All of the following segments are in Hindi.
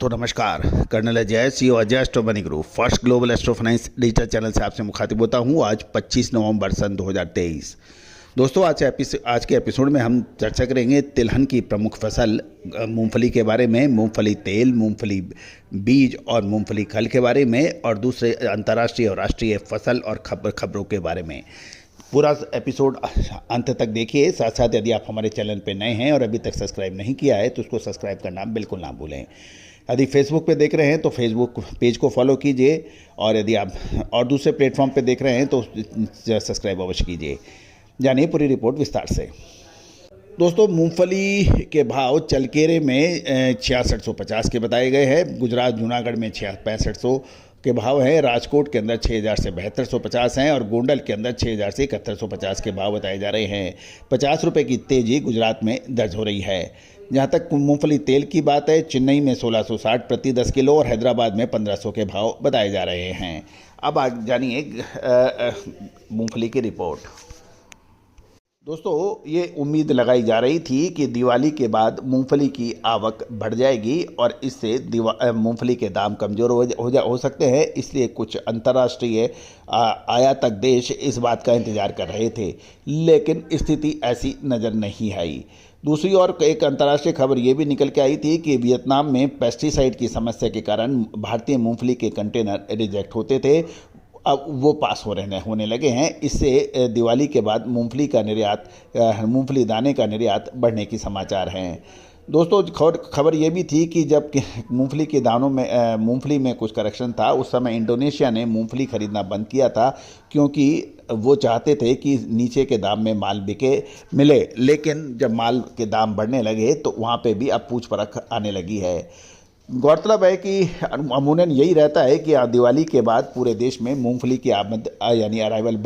दोस्तों नमस्कार। Colonel Ajay CEO Ajay astro money group first global astro finance digital channel से आपसे मुखातिब होता हूं। आज 25 नवंबर सन 2023। दोस्तों आज के एपिसोड में हम चर्चा करेंगे तिलहन की प्रमुख फसल मूंगफली के बारे में, मूंगफली तेल, मूंगफली बीज और मूंगफली खल के बारे में, और दूसरे अंतर्राष्ट्रीय और राष्ट्रीय फसल और खबरों के बारे में। पूरा एपिसोड अंत तक देखिए। साथ साथ यदि आप हमारे चैनल पर नए हैं और अभी तक सब्सक्राइब नहीं किया है तो उसको सब्सक्राइब करना बिल्कुल ना भूलें। यदि फेसबुक पे देख रहे हैं तो फेसबुक पेज को फॉलो कीजिए, और यदि आप और दूसरे प्लेटफॉर्म पे देख रहे हैं तो सब्सक्राइब अवश्य कीजिए। जानिए पूरी रिपोर्ट विस्तार से। दोस्तों, मूंगफली के भाव चलकेरे में 6650 के बताए गए हैं। गुजरात जूनागढ़ में 6500 के भाव हैं। राजकोट के अंदर 6000 से 7250 हैं और गोंडल के अंदर 6000 से 7150 के भाव बताए जा रहे हैं। 50 रुपये की तेजी गुजरात में दर्ज हो रही है। जहाँ तक मूंगफली तेल की बात है, चेन्नई में 1660 प्रति 10 किलो और हैदराबाद में 1500 के भाव बताए जा रहे हैं। अब आज जानिए मूंगफली की रिपोर्ट। दोस्तों, ये उम्मीद लगाई जा रही थी कि दिवाली के बाद मूंगफली की आवक बढ़ जाएगी और इससे मूंगफली के दाम कमज़ोर हो सकते हैं। इसलिए कुछ अंतर्राष्ट्रीय आयातक देश इस बात का इंतज़ार कर रहे थे, लेकिन स्थिति ऐसी नज़र नहीं आई। दूसरी ओर एक अंतर्राष्ट्रीय खबर ये भी निकल के आई थी कि वियतनाम में पेस्टिसाइड की समस्या के कारण भारतीय मूंगफली के कंटेनर रिजेक्ट होते थे, अब वो पास होने लगे हैं। इससे दिवाली के बाद मूंगफली दाने का निर्यात बढ़ने की समाचार हैं। दोस्तों, खबर ये भी थी कि जब मूंगफली के दानों में मूंगफली में कुछ करेक्शन था, उस समय इंडोनेशिया ने मूंगफली खरीदना बंद किया था, क्योंकि वो चाहते थे कि नीचे के दाम में माल मिले। लेकिन जब माल के दाम बढ़ने लगे तो वहाँ पे भी अब पूछ परख आने लगी है। गौरतलब है कि अमूमन यही रहता है कि दिवाली के बाद पूरे देश में मूंगफली की आमद यानी अराइवल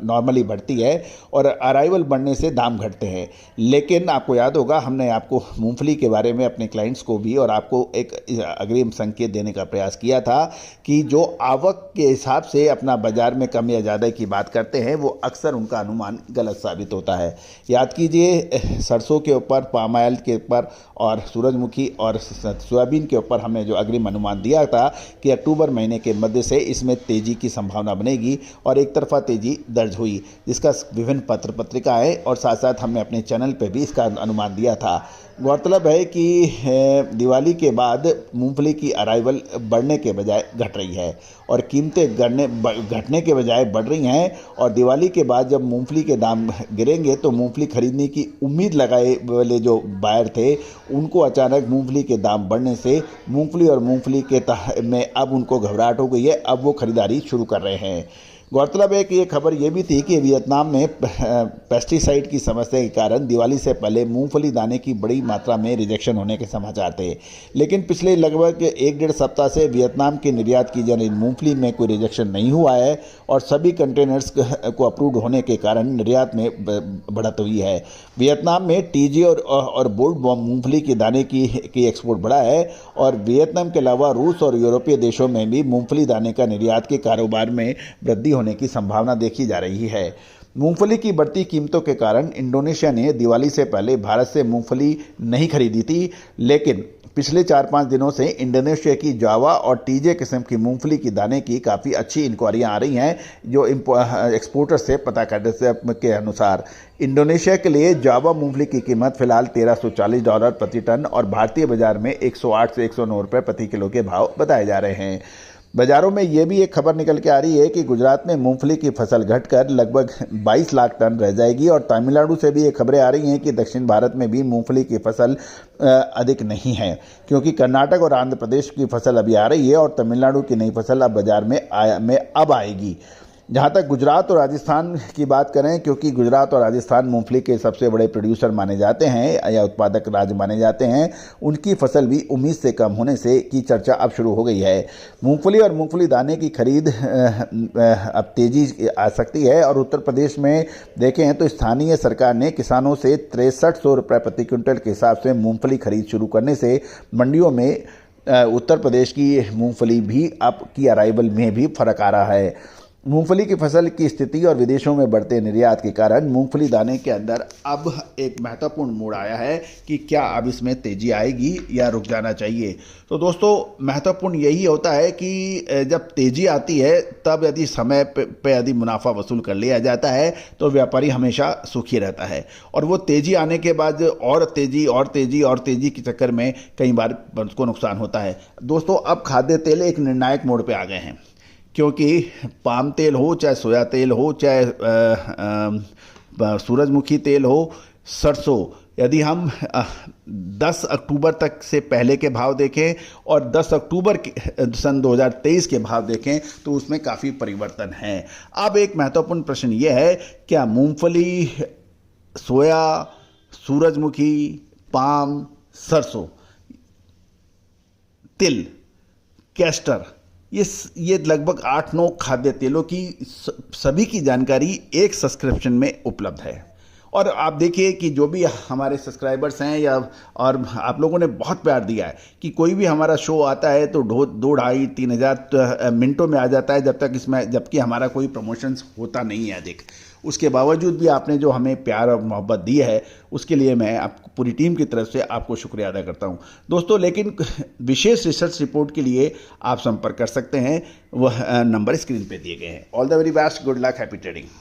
नॉर्मली बढ़ती है और अराइवल बढ़ने से दाम घटते हैं। लेकिन आपको याद होगा, हमने आपको मूंगफली के बारे में अपने क्लाइंट्स को भी और आपको एक अग्रिम संकेत देने का प्रयास किया था कि जो आवक के हिसाब से अपना बाजार में कम या ज़्यादा की बात करते हैं, वो अक्सर उनका अनुमान गलत साबित होता है। याद कीजिए, सरसों के ऊपर, पाम ऑयल के ऊपर और सूरजमुखी और सोयाबीन के ऊपर हमने जो अग्रिम अनुमान दिया था कि अक्टूबर महीने के मध्य से इसमें तेजी की संभावना बनेगी, और एक तरफा तेजी दर्ज हुई, जिसका विभिन्न पत्रिकाएं और साथ साथ हमने अपने चैनल पे भी इसका अनुमान दिया था। गौरतलब है कि दिवाली के बाद मूंगफली की अराइवल बढ़ने के बजाय घट रही है और कीमतें घटने के बजाय बढ़ रही हैं। और दिवाली के बाद जब मूंगफली के दाम गिरेंगे तो मूंगफली खरीदने की उम्मीद लगाए वाले जो बायर थे, उनको अचानक मूंगफली के दाम बढ़ने से मूंगफली और मूंगफली के में अब उनको घबराहट हो गई है। अब वो खरीदारी शुरू कर रहे हैं। गौरतलब है कि ये खबर ये भी थी कि वियतनाम में पेस्टिसाइड की समस्या के कारण दिवाली से पहले मूंगफली दाने की बड़ी मात्रा में रिजेक्शन होने के समाचार थे। लेकिन पिछले लगभग 1-1.5 सप्ताह से वियतनाम की निर्यात की जा रही मूंगफली में कोई रिजेक्शन नहीं हुआ है और सभी कंटेनर्स को अप्रूव्ड होने के कारण निर्यात में बढ़त हुई है। वियतनाम में टीजी और बोल्ड मूंगफली के दाने की एक्सपोर्ट बढ़ा है और वियतनाम के अलावा रूस और यूरोपीय देशों में भी मूंगफली दाने का निर्यात के कारोबार में वृद्धि होने की संभावना देखी जा रही है। मूंगफली की बढ़ती कीमतों के कारण इंडोनेशिया ने दिवाली से पहले भारत से मूंगफली नहीं खरीदी थी, लेकिन पिछले 4-5 दिनों से इंडोनेशिया की जावा और टीजे किस्म की मूंगफली की दाने की काफ़ी अच्छी इंक्वायरियां आ रही हैं। जो एक्सपोर्टर से पता करने के अनुसार इंडोनेशिया के लिए जावा मूंगफली की कीमत फिलहाल $1340 प्रति टन और भारतीय बाजार में 108 से 109 रुपये प्रति किलो के भाव बताए जा रहे हैं। बाजारों में ये भी एक खबर निकल के आ रही है कि गुजरात में मूंगफली की फसल घटकर लगभग 22 लाख टन रह जाएगी और तमिलनाडु से भी ये खबरें आ रही हैं कि दक्षिण भारत में भी मूंगफली की फसल अधिक नहीं है, क्योंकि कर्नाटक और आंध्र प्रदेश की फसल अभी आ रही है और तमिलनाडु की नई फसल अब बाजार में अब आएगी। जहाँ तक गुजरात और राजस्थान की बात करें, क्योंकि गुजरात और राजस्थान मूंगफली के सबसे बड़े प्रोड्यूसर माने जाते हैं या उत्पादक राज्य माने जाते हैं, उनकी फसल भी उम्मीद से कम होने से की चर्चा अब शुरू हो गई है। मूंगफली और मूंगफली दाने की खरीद अब तेजी आ सकती है और उत्तर प्रदेश में देखें तो स्थानीय सरकार ने किसानों से 6300 रुपये प्रति क्विंटल के हिसाब से मूंगफली खरीद शुरू करने से मंडियों में उत्तर प्रदेश की मूंगफली भी अब की अराइवल में भी फर्क आ रहा है। मूंगफली की फसल की स्थिति और विदेशों में बढ़ते निर्यात के कारण मूंगफली दाने के अंदर अब एक महत्वपूर्ण मोड़ आया है कि क्या अब इसमें तेजी आएगी या रुक जाना चाहिए। तो दोस्तों, महत्वपूर्ण यही होता है कि जब तेजी आती है तब यदि समय पे यदि मुनाफा वसूल कर लिया जाता है तो व्यापारी हमेशा सुखी रहता है, और वो तेजी आने के बाद और तेजी और तेजी और तेजी के चक्कर में कई बार उसको नुकसान होता है। दोस्तों, अब खाद्य तेल एक निर्णायक मोड़ पे आ गए हैं, क्योंकि पाम तेल हो, चाहे सोया तेल हो, चाहे सूरजमुखी तेल हो, सरसों, यदि हम 10 अक्टूबर तक से पहले के भाव देखें और 10 अक्टूबर सन 2023 के भाव देखें तो उसमें काफ़ी परिवर्तन है। अब एक महत्वपूर्ण प्रश्न ये है, क्या मूंगफली, सोया, सूरजमुखी, पाम, सरसों, तिल, कैस्टर, ये लगभग 8-9 खाद्य तेलों की सभी की जानकारी एक सब्सक्रिप्शन में उपलब्ध है। और आप देखिए कि जो भी हमारे सब्सक्राइबर्स हैं या और आप लोगों ने बहुत प्यार दिया है कि कोई भी हमारा शो आता है तो 2-2.5-3 हज़ार मिनटों में आ जाता है, जबकि हमारा कोई प्रमोशंस होता नहीं है अधिक। उसके बावजूद भी आपने जो हमें प्यार और मोहब्बत दी है उसके लिए मैं आपको पूरी टीम की तरफ से आपको शुक्रिया अदा करता हूं दोस्तों। लेकिन विशेष रिसर्च रिपोर्ट के लिए आप संपर्क कर सकते हैं, वह नंबर स्क्रीन पे दिए गए हैं। All the very best, good luck, happy trading.